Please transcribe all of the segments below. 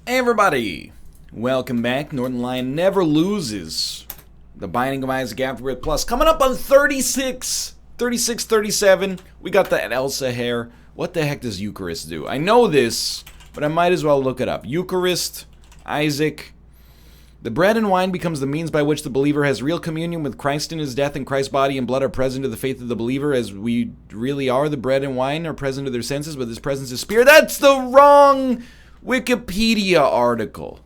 Hey everybody! Welcome back. Northernlion never loses. The Binding of Isaac AFTERBIRTH Plus. Coming up on 36, 37. We got that Elsa hair. What the heck does Eucharist do? I know this, but I might as well look it up. Eucharist, Isaac. The bread and wine becomes the means by which the believer has real communion with Christ in his death, and Christ's body and blood are present to the faith of the believer, as we really are. The bread and wine are present to their senses, but this presence is spirit. That's the wrong Wikipedia article.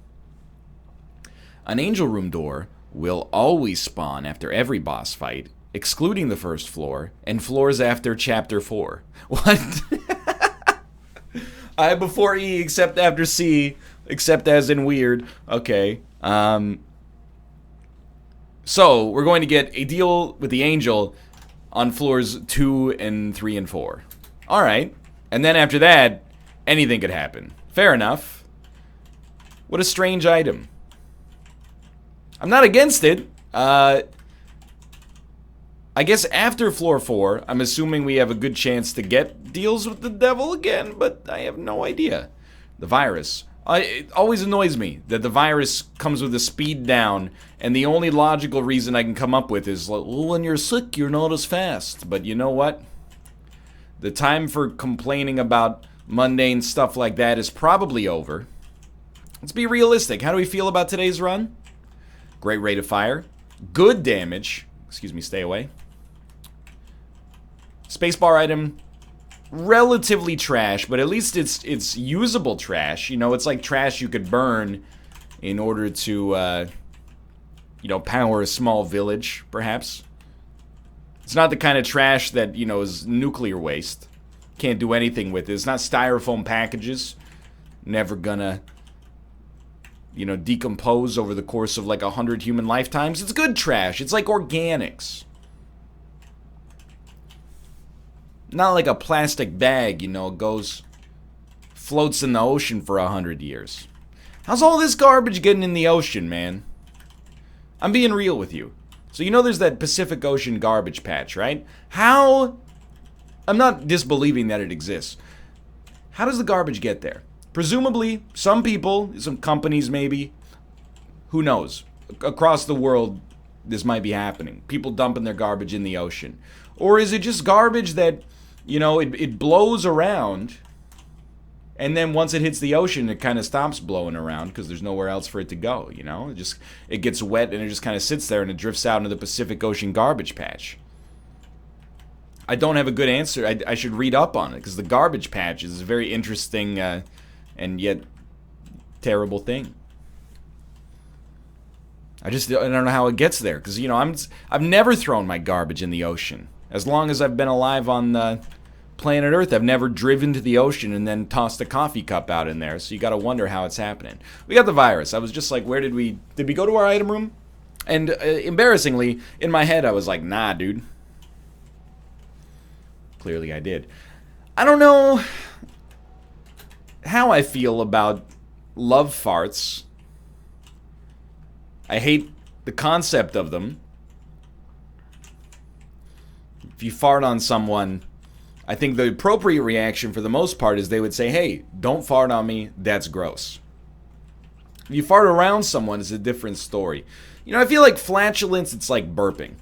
An angel room door will always spawn after every boss fight, excluding the first floor, and floors after chapter 4. What? I before E, except after C, except as in weird. Okay. So, we're going to get a deal with the angel on floors 2 and 3 and 4. Alright. And then after that, anything could happen. Fair enough. What a strange item. I'm not against it. I guess after floor 4, I'm assuming we have a good chance to get deals with the devil again, but I have no idea. The virus. It always annoys me that the virus comes with a speed down, and the only logical reason I can come up with is, well, when you're sick, you're not as fast. But you know what? The time for complaining about mundane stuff like that is probably over. Let's be realistic. How do we feel about today's run? Great rate of fire. Good damage. Excuse me, stay away. Spacebar item. Relatively trash, but at least it's usable trash. You know, it's like trash you could burn in order to, you know, power a small village, perhaps. It's not the kind of trash that, you know, is nuclear waste. Can't do anything with it. It's not styrofoam packages. Never gonna, you know, decompose over the course of like 100 human lifetimes. It's good trash. It's like organics. Not like a plastic bag, you know, floats in the ocean for 100 years. How's all this garbage getting in the ocean, man? I'm being real with you. So you know there's that Pacific Ocean garbage patch, right? How? I'm not disbelieving that it exists. How does the garbage get there? Presumably, some people, some companies maybe, who knows? Across the world, this might be happening. People dumping their garbage in the ocean. Or is it just garbage that, you know, it blows around, and then once it hits the ocean, it kind of stops blowing around because there's nowhere else for it to go, you know? It gets wet and it just kind of sits there and it drifts out into the Pacific Ocean garbage patch. I don't have a good answer. I should read up on it, because the garbage patch is a very interesting and yet terrible thing. I don't know how it gets there, because, you know, I've never thrown my garbage in the ocean. As long as I've been alive on planet Earth, I've never driven to the ocean and then tossed a coffee cup out in there, so you gotta wonder how it's happening. We got the virus. I was just like, did we go to our item room? And embarrassingly, in my head, I was like, nah, dude. Clearly I did. I don't know how I feel about love farts. I hate the concept of them. If you fart on someone, I think the appropriate reaction for the most part is they would say, hey, don't fart on me, that's gross. If you fart around someone, it's a different story. You know, I feel like flatulence, it's like burping.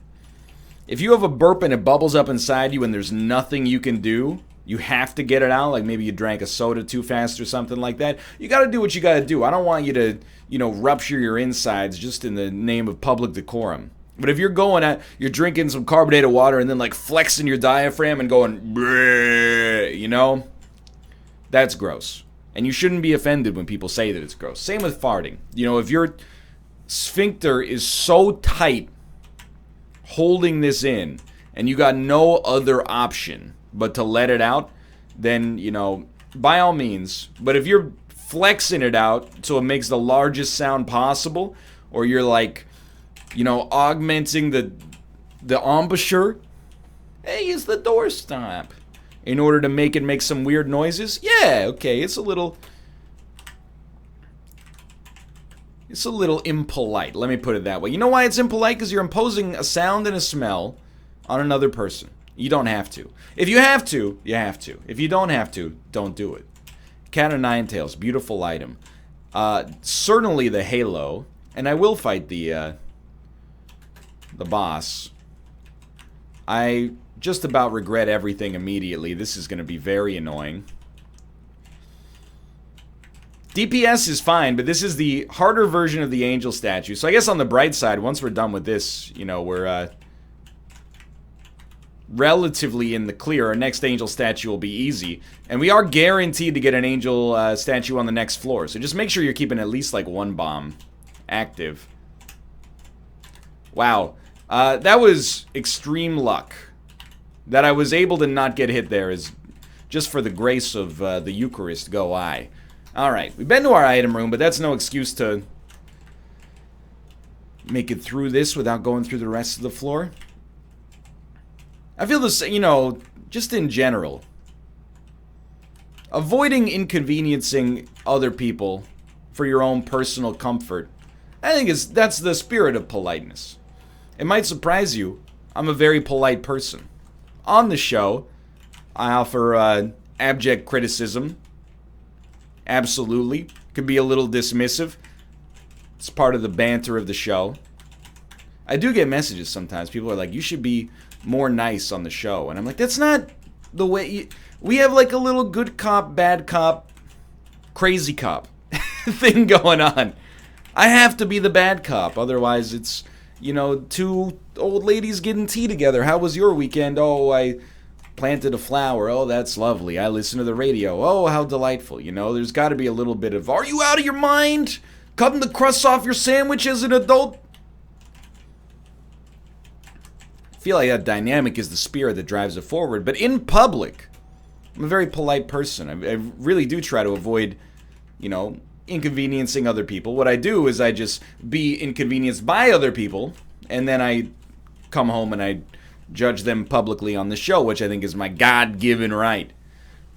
If you have a burp and it bubbles up inside you and there's nothing you can do, you have to get it out, like maybe you drank a soda too fast or something like that, you gotta do what you gotta do. I don't want you to, you know, rupture your insides just in the name of public decorum. But if you're drinking some carbonated water and then like flexing your diaphragm and going, bleh, you know, that's gross. And you shouldn't be offended when people say that it's gross. Same with farting. You know, if your sphincter is so tight holding this in and you got no other option but to let it out, then, you know, by all means. But if you're flexing it out so it makes the largest sound possible, or you're like, you know, augmenting the embouchure, hey, is the doorstop, in order to make some weird noises, yeah, okay, it's a little impolite, let me put it that way. You know why it's impolite? Because you're imposing a sound and a smell on another person. You don't have to. If you have to, you have to. If you don't have to, don't do it. Cat o' nine tails, beautiful item. Certainly the Halo. And I will fight the boss. I just about regret everything immediately. This is going to be very annoying. DPS is fine, but this is the harder version of the angel statue. So I guess on the bright side, once we're done with this, you know, we're relatively in the clear. Our next angel statue will be easy. And we are guaranteed to get an angel statue on the next floor. So just make sure you're keeping at least like one bomb active. Wow. That was extreme luck. That I was able to not get hit there is just for the grace of the Eucharist go I. Alright, we've been to our item room, but that's no excuse to make it through this without going through the rest of the floor. I feel this, you know, just in general. Avoiding inconveniencing other people for your own personal comfort, I think that's the spirit of politeness. It might surprise you, I'm a very polite person. On the show, I offer abject criticism. Absolutely. Could be a little dismissive. It's part of the banter of the show. I do get messages sometimes. People are like, you should be more nice on the show. And I'm like, that's not the way... We have like a little good cop, bad cop, crazy cop thing going on. I have to be the bad cop. Otherwise, it's, you know, two old ladies getting tea together. How was your weekend? Oh, I planted a flower. Oh, that's lovely. I listen to the radio. Oh, how delightful. You know, there's got to be a little bit of, are you out of your mind? Cutting the crust off your sandwich as an adult? I feel like that dynamic is the spirit that drives it forward. But in public, I'm a very polite person. I really do try to avoid, you know, inconveniencing other people. What I do is I just be inconvenienced by other people, and then I come home and I judge them publicly on the show, which I think is my God-given right.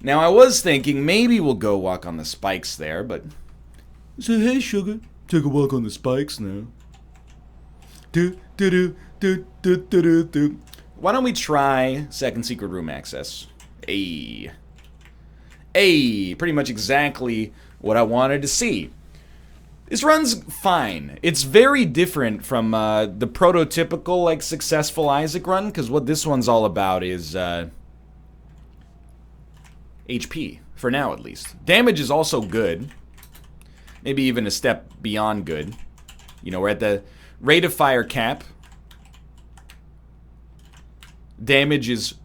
Now, I was thinking maybe we'll go walk on the spikes there, but... So, hey, sugar, take a walk on the spikes now. Why don't we try second secret room access? Pretty much exactly what I wanted to see. This run's fine. It's very different from the prototypical, like, successful Isaac run, because what this one's all about is HP, for now at least. Damage is also good. Maybe even a step beyond good. You know, we're at the rate of fire cap. Damage is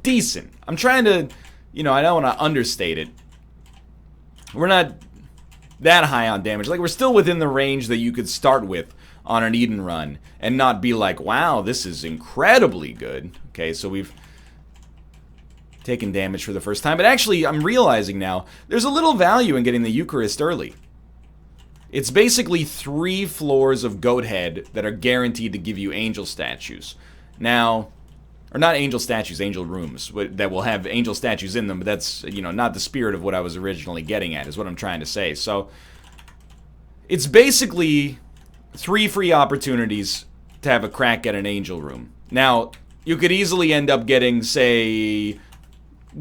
decent. I'm trying to, you know, I don't want to understate it. We're not that high on damage. Like, we're still within the range that you could start with on an Eden run and not be like, wow, this is incredibly good. Okay, so we've taken damage for the first time. But actually, I'm realizing now, there's a little value in getting the Eucharist early. It's basically 3 floors of goat head that are guaranteed to give you angel statues. Now, or not angel statues, angel rooms that will have angel statues in them, but that's, you know, not the spirit of what I was originally getting at, is what I'm trying to say. So, it's basically 3 free opportunities to have a crack at an angel room. Now, you could easily end up getting, say,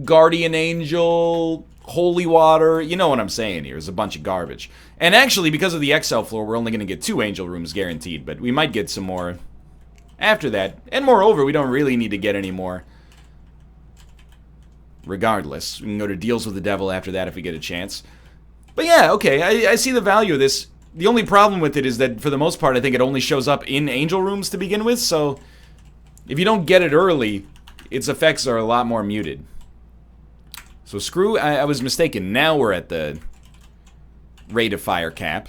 Guardian Angel, Holy Water, you know what I'm saying here, is a bunch of garbage. And actually, because of the XL floor, we're only going to get 2 angel rooms guaranteed, but we might get some more after that. And moreover, we don't really need to get any more. Regardless, we can go to Deals with the Devil after that if we get a chance. But yeah, okay, I see the value of this. The only problem with it is that, for the most part, I think it only shows up in angel rooms to begin with, so if you don't get it early, its effects are a lot more muted. So screw, I was mistaken. Now we're at the rate of fire cap.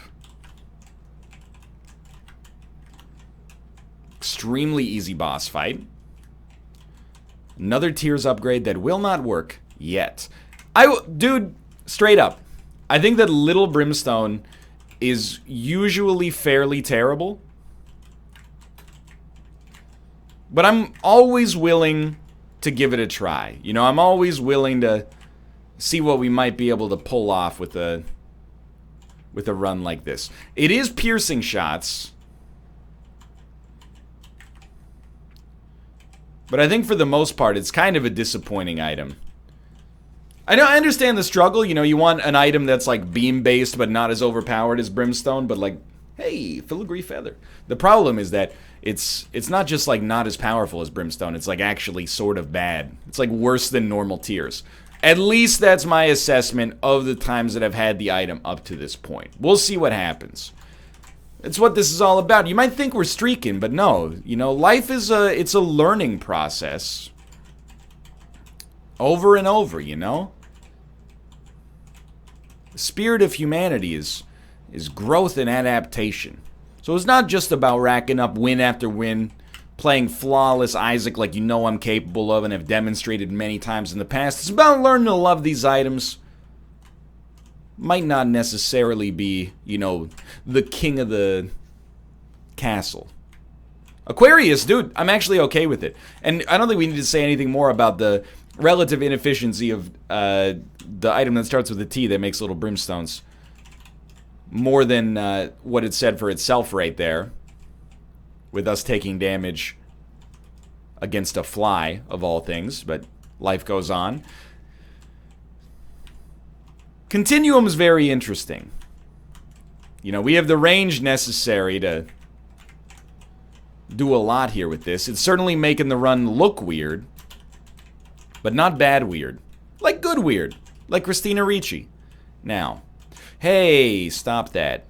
Extremely easy boss fight. Another Tears upgrade that will not work yet. Dude, straight up, I think that Little Brimstone is usually fairly terrible. But I'm always willing to give it a try. You know, I'm always willing to see what we might be able to pull off with a run like this. It is piercing shots. But I think for the most part, it's kind of a disappointing item. I know, I understand the struggle. You know, you want an item that's like beam based but not as overpowered as brimstone, but like, hey, filigree feather. The problem is that it's not just like not as powerful as brimstone. It's like actually sort of bad. It's like worse than normal tiers. At least that's my assessment of the times that I've had the item up to this point. We'll see what happens. It's what this is all about. You might think we're streaking, but no. You know, life is it's a learning process. Over and over, you know? The spirit of humanity is growth and adaptation. So it's not just about racking up win after win, playing flawless Isaac like you know I'm capable of and have demonstrated many times in the past. It's about learning to love these items. Might not necessarily be, you know, the king of the castle. Aquarius, dude, I'm actually okay with it. And I don't think we need to say anything more about the relative inefficiency of the item that starts with a T that makes little brimstones. More than what it said for itself right there. With us taking damage against a fly, of all things. But life goes on. Continuum's very interesting. You know, we have the range necessary to do a lot here with this. It's certainly making the run look weird, but not bad weird. Like good weird. Like Christina Ricci. Now, hey, stop that.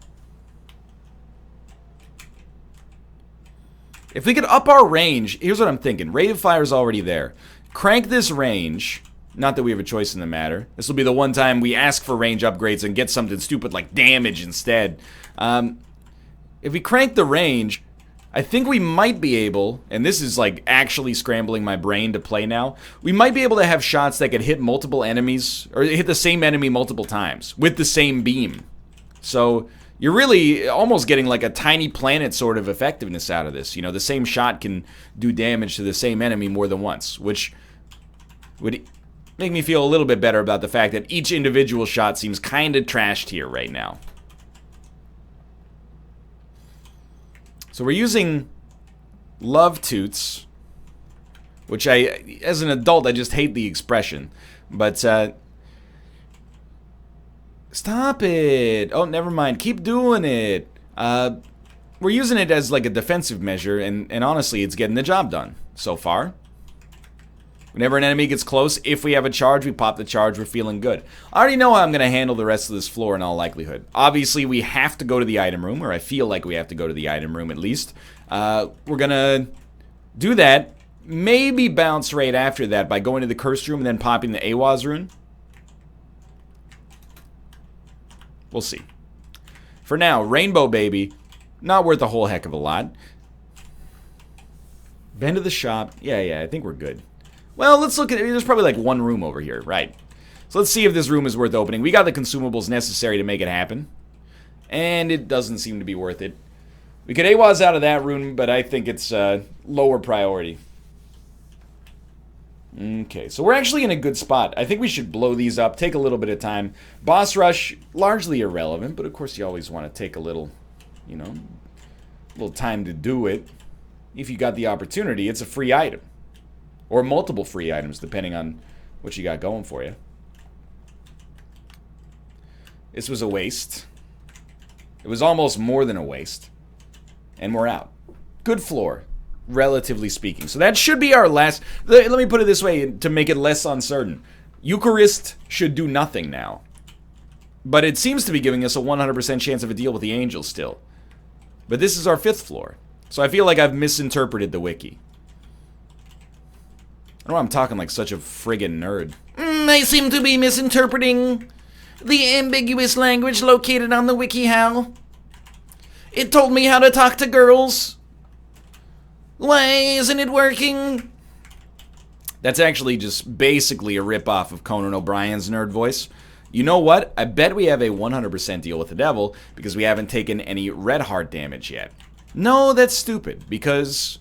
If we could up our range, here's what I'm thinking. Rate of fire's already there. Crank this range. Not that we have a choice in the matter. This will be the one time we ask for range upgrades and get something stupid like damage instead. If we crank the range, I think we might be able, and this is like actually scrambling my brain to play now, we might be able to have shots that could hit multiple enemies, or hit the same enemy multiple times with the same beam. So you're really almost getting like a tiny planet sort of effectiveness out of this. You know, the same shot can do damage to the same enemy more than once, which would make me feel a little bit better about the fact that each individual shot seems kind of trashed here right now. So we're using love toots, which as an adult, I just hate the expression. But, stop it. Oh, never mind. Keep doing it. We're using it as like a defensive measure, and honestly, it's getting the job done so far. Whenever an enemy gets close, if we have a charge, we pop the charge, we're feeling good. I already know how I'm going to handle the rest of this floor in all likelihood. Obviously, we have to go to the item room, or I feel like we have to go to the item room at least. We're going to do that, maybe bounce right after that by going to the cursed room and then popping the Awaz rune. We'll see. For now, Rainbow Baby, not worth a whole heck of a lot. Bend to the shop. Yeah, I think we're good. Well, let's look at it. There's probably like one room over here, right? So let's see if this room is worth opening. We got the consumables necessary to make it happen. And it doesn't seem to be worth it. We could AWAS out of that room, but I think it's lower priority. Okay, so we're actually in a good spot. I think we should blow these up, take a little bit of time. Boss rush, largely irrelevant, but of course you always want to take a little, you know, little time to do it. If you got the opportunity, it's a free item. Or multiple free items, depending on what you got going for you. This was a waste. It was almost more than a waste. And we're out. Good floor, relatively speaking. So that should be our last... Let me put it this way to make it less uncertain. Eucharist should do nothing now. But it seems to be giving us a 100% chance of a deal with the angels still. But this is our 5th floor. So I feel like I've misinterpreted the wiki. I know I'm talking like such a friggin' nerd. I seem to be misinterpreting the ambiguous language located on the WikiHow. It told me how to talk to girls. Why isn't it working? That's actually just basically a ripoff of Conan O'Brien's nerd voice. You know what? I bet we have a 100% deal with the devil because we haven't taken any red heart damage yet. No, that's stupid because...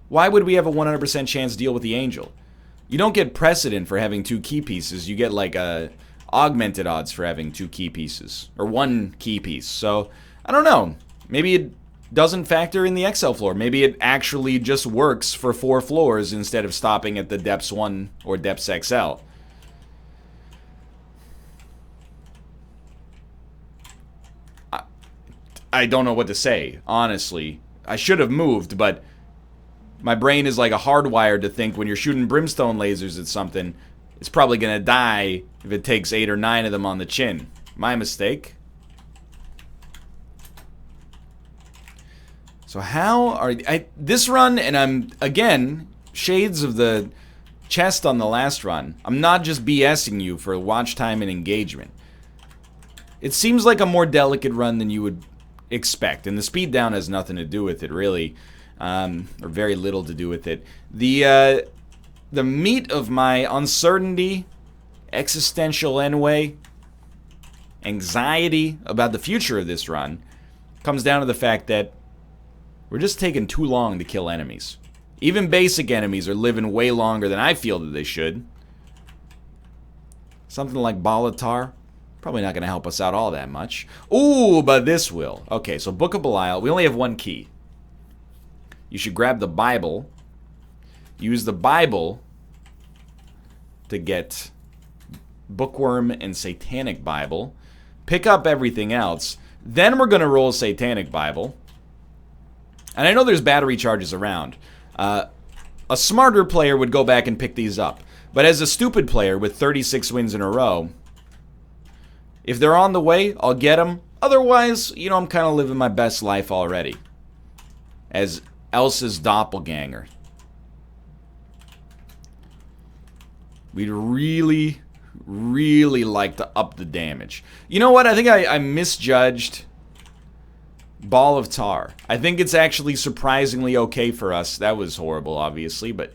why would we have a 100% chance deal with the angel? You don't get precedent for having 2 key pieces. You get like augmented odds for having 2 key pieces. Or 1 key piece. So, I don't know. Maybe it doesn't factor in the XL floor. Maybe it actually just works for 4 floors instead of stopping at the Depths 1 or Depths XL. I don't know what to say, honestly. I should have moved, but my brain is like a hardwired to think when you're shooting brimstone lasers at something, it's probably going to die if it takes 8 or 9 of them on the chin. My mistake. So how are... this run, and I'm, again, shades of the chest on the last run. I'm not just BSing you for watch time and engagement. It seems like a more delicate run than you would expect, and the speed down has nothing to do with it, really, or very little to do with it. The meat of my uncertainty, existential ennui, anxiety about the future of this run comes down to the fact that we're just taking too long to kill enemies. Even basic enemies are living way longer than I feel that they should. Something like Ball of Tar, probably not going to help us out all that much. Ooh, but this will. Okay, so Book of Belial. We only have one key. You should grab the Bible. Use the Bible to get Bookworm and Satanic Bible. Pick up everything else. Then we're going to roll Satanic Bible. And I know there's battery charges around. A smarter player would go back and pick these up. But as a stupid player with 36 wins in a row, if they're on the way, I'll get them. Otherwise, you know, I'm kind of living my best life already. As Elsa's doppelganger. We'd really, really like to up the damage. You know what? I think I misjudged Ball of Tar. I think it's actually surprisingly okay for us. That was horrible, obviously, but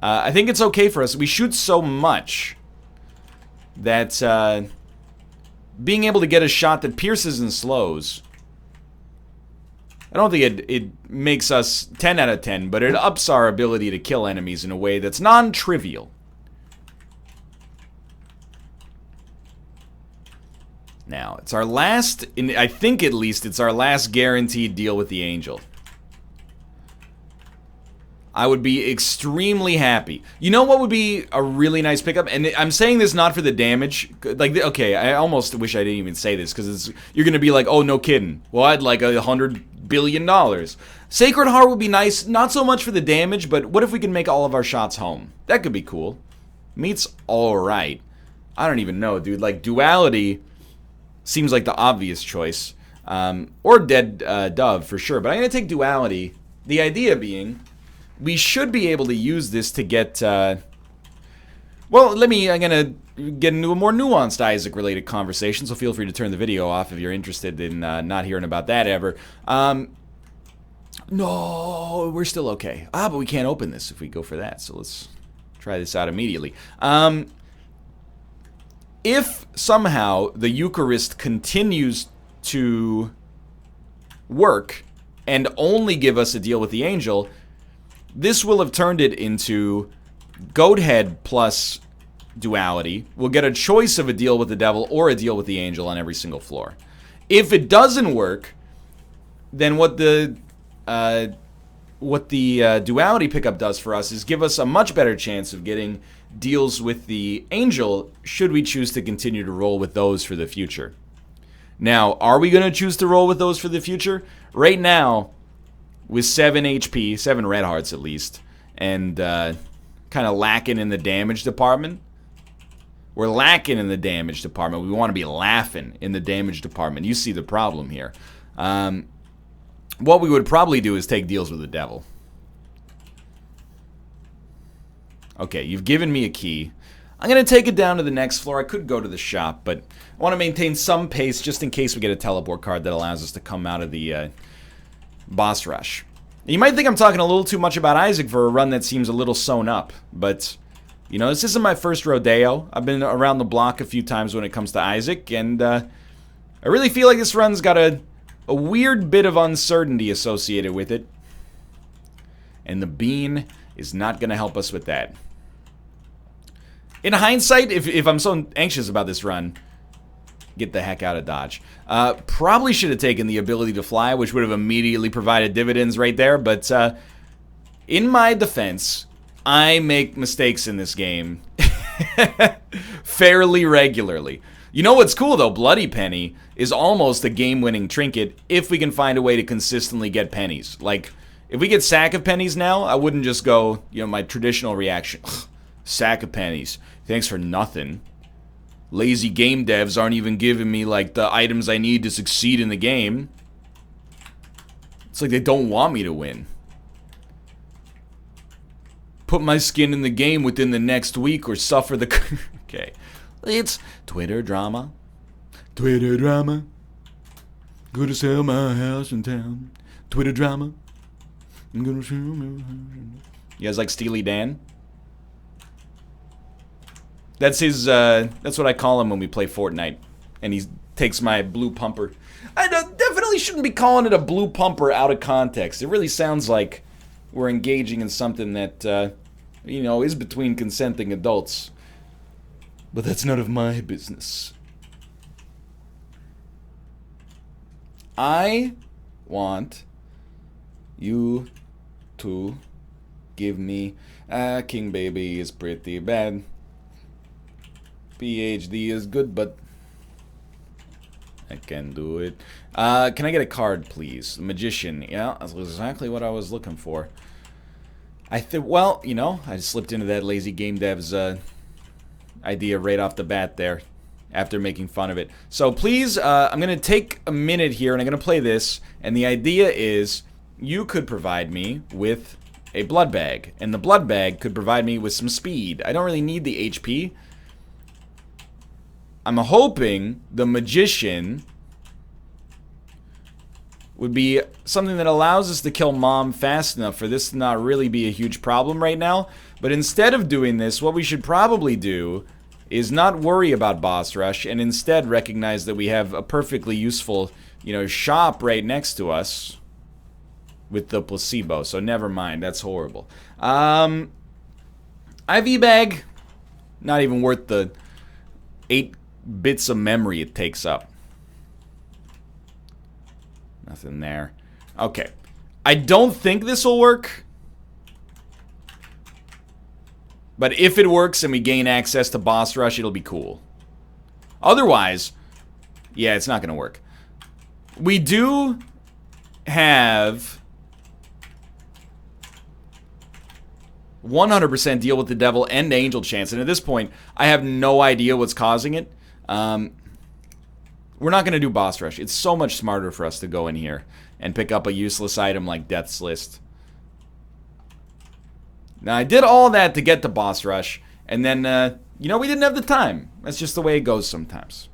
I think it's okay for us. We shoot so much that being able to get a shot that pierces and slows, I don't think it makes us 10 out of 10, but it ups our ability to kill enemies in a way that's non-trivial. Now, it's our last, I think at least, it's our last guaranteed deal with the Angel. I would be extremely happy. You know what would be a really nice pickup? And I'm saying this not for the damage. Like, okay, I almost wish I didn't even say this, because you're going to be like, oh, no kidding. Well, I'd like $100 billion. Sacred Heart would be nice, not so much for the damage, but what if we can make all of our shots home? That could be cool. Meat's alright. I don't even know, dude. Like, Duality seems like the obvious choice. Or Dead Dove, for sure. But I'm going to take Duality. The idea being, we should be able to use this to get... well, I'm going to get into a more nuanced Isaac-related conversation, so feel free to turn the video off if you're interested in not hearing about that ever. No, we're still okay. But we can't open this if we go for that, so let's try this out immediately. If somehow the Eucharist continues to work and only give us a deal with the Angel, this will have turned it into Goathead plus Duality. We'll get a choice of a deal with the Devil or a deal with the Angel on every single floor. If it doesn't work, then what the Duality pickup does for us is give us a much better chance of getting deals with the Angel, should we choose to continue to roll with those for the future. Now, are we going to choose to roll with those for the future? Right now, with 7 HP, 7 red hearts at least, and kind of lacking in the damage department. We're lacking in the damage department. We want to be laughing in the damage department. You see the problem here. What we would probably do is take deals with the Devil. Okay, you've given me a key. I'm going to take it down to the next floor. I could go to the shop, but I want to maintain some pace just in case we get a teleport card that allows us to come out of the boss rush. You might think I'm talking a little too much about Isaac for a run that seems a little sewn up, but, you know, this isn't my first rodeo. I've been around the block a few times when it comes to Isaac, and I really feel like this run's got a weird bit of uncertainty associated with it, and the bean is not going to help us with that. In hindsight, if I'm so anxious about this run, get the heck out of Dodge. Probably should have taken the ability to fly, which would have immediately provided dividends right there, but in my defense, I make mistakes in this game fairly regularly. You know what's cool, though? Bloody Penny is almost a game-winning trinket if we can find a way to consistently get pennies. Like, if we get Sack of Pennies now, I wouldn't just go, you know, my traditional reaction. Sack of Pennies. Thanks for nothing. Lazy game devs aren't even giving me, like, the items I need to succeed in the game. It's like they don't want me to win. Put my skin in the game within the next week or suffer the... Okay. It's Twitter drama. Twitter drama. Gonna sell my house in town. Twitter drama. I'm gonna sell my house. You guys like Steely Dan? That's his, that's what I call him when we play Fortnite. And he takes my blue pumper. I definitely shouldn't be calling it a blue pumper out of context. It really sounds like we're engaging in something that, you know, is between consenting adults. But that's none of my business. I want you to give me King Baby is pretty bad. PhD is good, but I can do it. Can I get a card, please? Magician. Yeah, that's exactly what I was looking for. Well, you know, I slipped into that lazy game dev's idea right off the bat there after making fun of it. So please, I'm going to take a minute here and I'm going to play this. And the idea is you could provide me with a blood bag. And the blood bag could provide me with some speed. I don't really need the HP. I'm hoping the magician would be something that allows us to kill Mom fast enough for this to not really be a huge problem right now. But instead of doing this, what we should probably do is not worry about boss rush and instead recognize that we have a perfectly useful, you know, shop right next to us with the placebo. So never mind, that's horrible. IV bag, not even worth the 8 bits of memory it takes up. Nothing there. Okay. I don't think this will work. But if it works and we gain access to boss rush, it'll be cool. Otherwise, yeah, it's not going to work. We do have 100% deal with the devil and angel chance. And at this point, I have no idea what's causing it. We're not going to do boss rush. It's so much smarter for us to go in here and pick up a useless item like Death's List. Now, I did all that to get to boss rush, and then, you know, we didn't have the time. That's just the way it goes sometimes.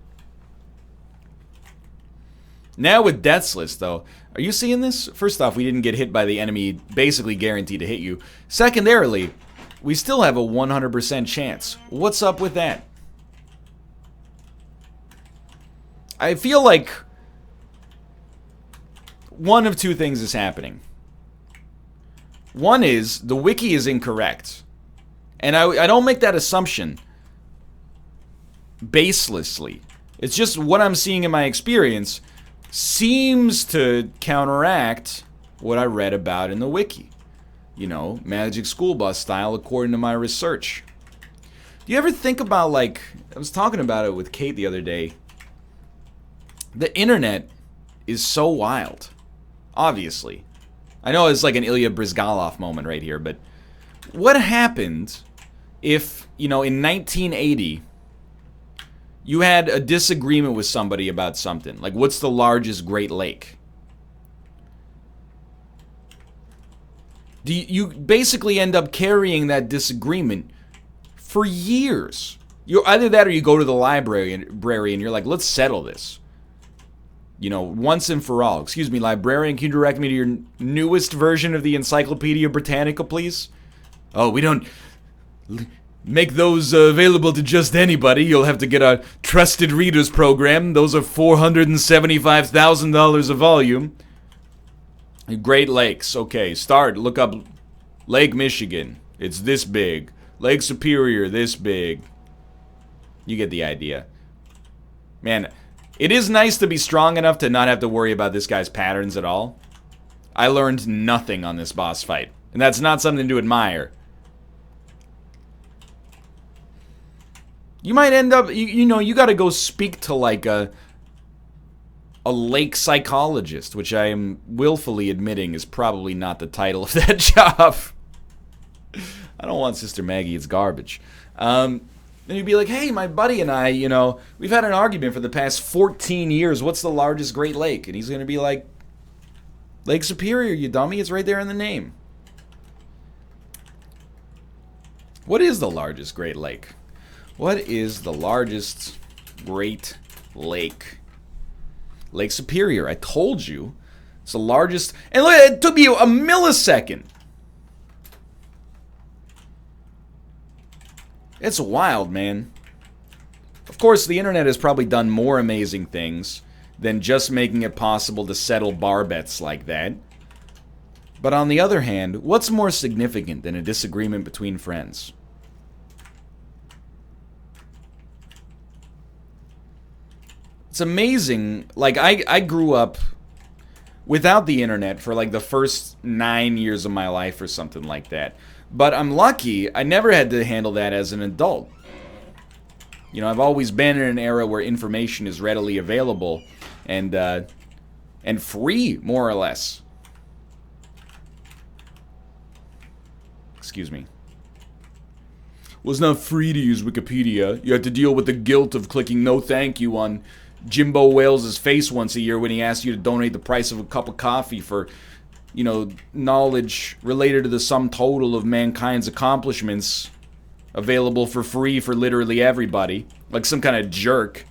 Now with Death's List, though, are you seeing this? First off, we didn't get hit by the enemy, basically guaranteed to hit you. Secondarily, we still have a 100% chance. What's up with that? I feel like one of two things is happening. One is, the wiki is incorrect. And I don't make that assumption baselessly. It's just what I'm seeing in my experience seems to counteract what I read about in the wiki. You know, Magic School Bus style according to my research. Do you ever think about, like, I was talking about it with Kate the other day. The internet is so wild. Obviously. I know it's like an Ilya Brizgalov moment right here, but what happened if, you know, in 1980, you had a disagreement with somebody about something? Like, what's the largest Great Lake? You basically end up carrying that disagreement for years. Either that or you go to the library and you're like, let's settle this. You know, once and for all. Excuse me, librarian, can you direct me to your newest version of the Encyclopedia Britannica, please? Oh, we don't make those available to just anybody. You'll have to get a Trusted Readers program. Those are $475,000 a volume. Great Lakes. Okay, look up Lake Michigan. It's this big. Lake Superior, this big. You get the idea. Man, it is nice to be strong enough to not have to worry about this guy's patterns at all. I learned nothing on this boss fight. And that's not something to admire. You might end up, you know, you got to go speak to like a lake psychologist, which I am willfully admitting is probably not the title of that job. I don't want Sister Maggie, it's garbage. Then you'd be like, hey, my buddy and I, you know, we've had an argument for the past 14 years. What's the largest Great Lake? And he's going to be like, Lake Superior, you dummy. It's right there in the name. What is the largest Great Lake? What is the largest Great Lake? Lake Superior. I told you. It's the largest. And look, it took me a millisecond. It's wild, man. Of course, the internet has probably done more amazing things than just making it possible to settle bar bets like that. But on the other hand, what's more significant than a disagreement between friends? It's amazing. Like, I grew up without the internet for like the first 9 years of my life or something like that. But I'm lucky I never had to handle that as an adult. You know, I've always been in an era where information is readily available and free, more or less. Excuse me. Well, it's not free to use Wikipedia. You have to deal with the guilt of clicking no thank you on Jimbo Wales' face once a year when he asks you to donate the price of a cup of coffee for, you know, knowledge related to the sum total of mankind's accomplishments available for free for literally everybody. Like some kind of jerk.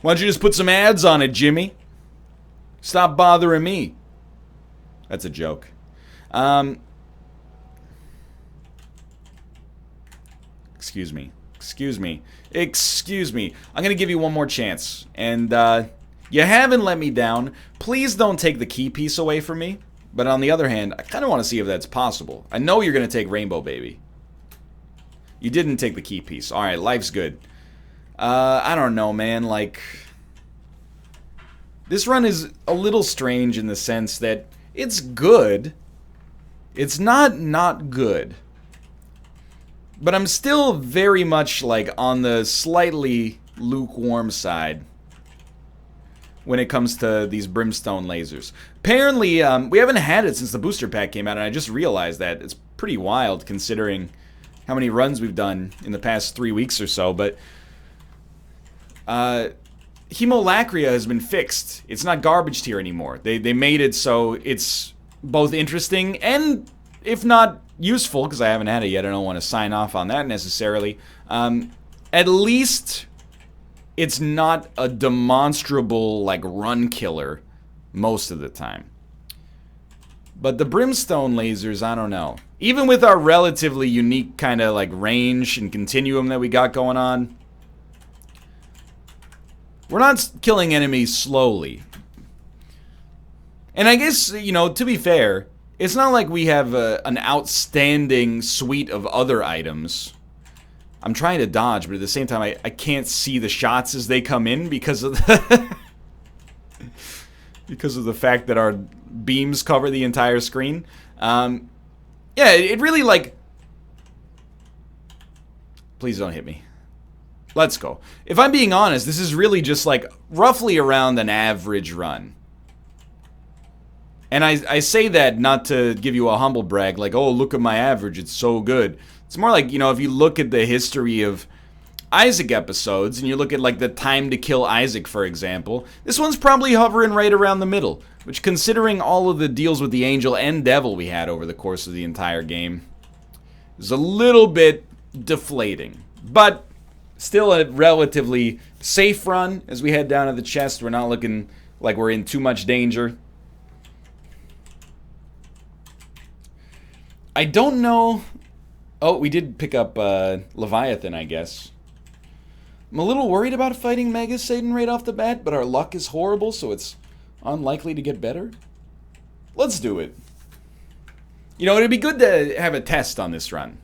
Why don't you just put some ads on it, Jimmy? Stop bothering me. That's a joke. Excuse me. Excuse me. Excuse me. I'm going to give you one more chance. And, you haven't let me down. Please don't take the key piece away from me. But on the other hand, I kind of want to see if that's possible. I know you're going to take Rainbow Baby. You didn't take the key piece. Alright, life's good. I don't know, man. Like, this run is a little strange in the sense that it's good. It's not good. But I'm still very much, like, on the slightly lukewarm side when it comes to these brimstone lasers. Apparently, we haven't had it since the booster pack came out, and I just realized that. It's pretty wild considering how many runs we've done in the past 3 weeks or so, but Hemolacria has been fixed. It's not garbage tier anymore. They made it so it's both interesting and, if not useful, because I haven't had it yet, I don't want to sign off on that necessarily, at least it's not a demonstrable, like, run killer most of the time. But the brimstone lasers, I don't know. Even with our relatively unique kind of, like, range and continuum that we got going on, we're not killing enemies slowly. And I guess, you know, to be fair, it's not like we have an outstanding suite of other items. I'm trying to dodge, but at the same time, I can't see the shots as they come in because of the because of the fact that our beams cover the entire screen. Yeah, it really, like... Please don't hit me. Let's go. If I'm being honest, this is really just, like, roughly around an average run. And I say that not to give you a humble brag, like, oh, look at my average, it's so good. It's more like, you know, if you look at the history of Isaac episodes, and you look at, like, the time to kill Isaac, for example, this one's probably hovering right around the middle, which, considering all of the deals with the Angel and Devil we had over the course of the entire game, is a little bit deflating. But still a relatively safe run as we head down to the chest. We're not looking like we're in too much danger. I don't know... Oh, we did pick up Leviathan, I guess. I'm a little worried about fighting Mega Satan right off the bat, but our luck is horrible, so it's unlikely to get better. Let's do it. You know, it'd be good to have a test on this run.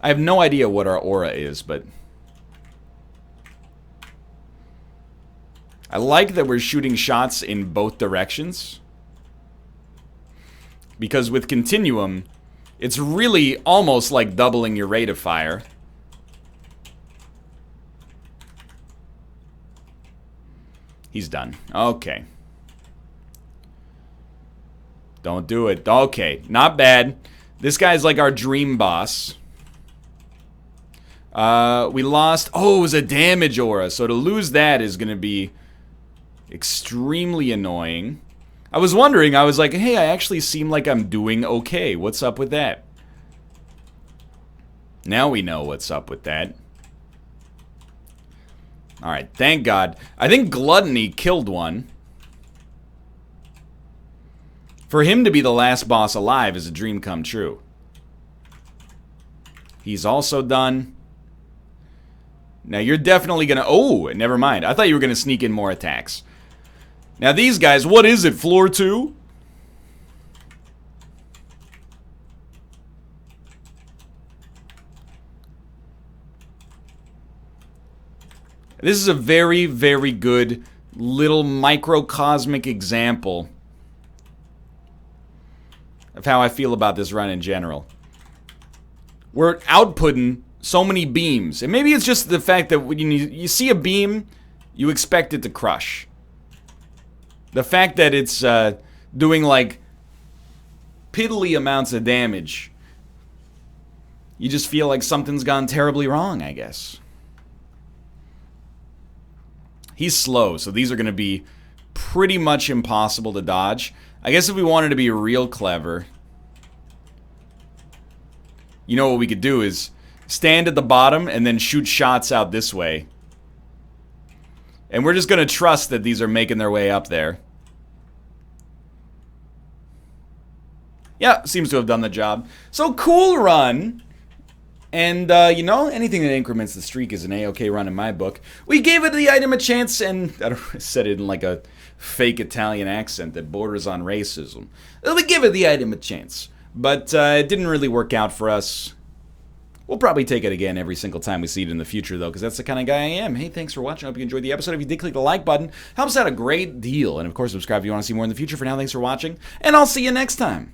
I have no idea what our aura is, but... I like that we're shooting shots in both directions. Because with Continuum, it's really almost like doubling your rate of fire. He's done. Okay. Don't do it. Okay, not bad. This guy's like our dream boss. We lost... Oh, it was a damage aura. So to lose that is going to be extremely annoying. I was wondering, I was like, hey, I actually seem like I'm doing okay. What's up with that? Now we know what's up with that. Alright, thank God. I think Gluttony killed one. For him to be the last boss alive is a dream come true. He's also done. Now you're definitely gonna... Oh, never mind. I thought you were gonna sneak in more attacks. Now these guys, what is it, floor 2? This is a very, very good little microcosmic example of how I feel about this run in general. We're outputting so many beams. And maybe it's just the fact that when you see a beam, you expect it to crush. The fact that it's doing like piddly amounts of damage, you just feel like something's gone terribly wrong, I guess. He's slow, so these are going to be pretty much impossible to dodge. I guess if we wanted to be real clever, you know what we could do is stand at the bottom and then shoot shots out this way. And we're just going to trust that these are making their way up there. Yeah, seems to have done the job. So, cool run. And, you know, anything that increments the streak is an A-OK run in my book. We gave it the item a chance, and I said it in like a fake Italian accent that borders on racism. We give it the item a chance. But it didn't really work out for us. We'll probably take it again every single time we see it in the future, though, because that's the kind of guy I am. Hey, thanks for watching. I hope you enjoyed the episode. If you did, click the like button. Helps out a great deal. And, of course, subscribe if you want to see more in the future. For now, thanks for watching, and I'll see you next time.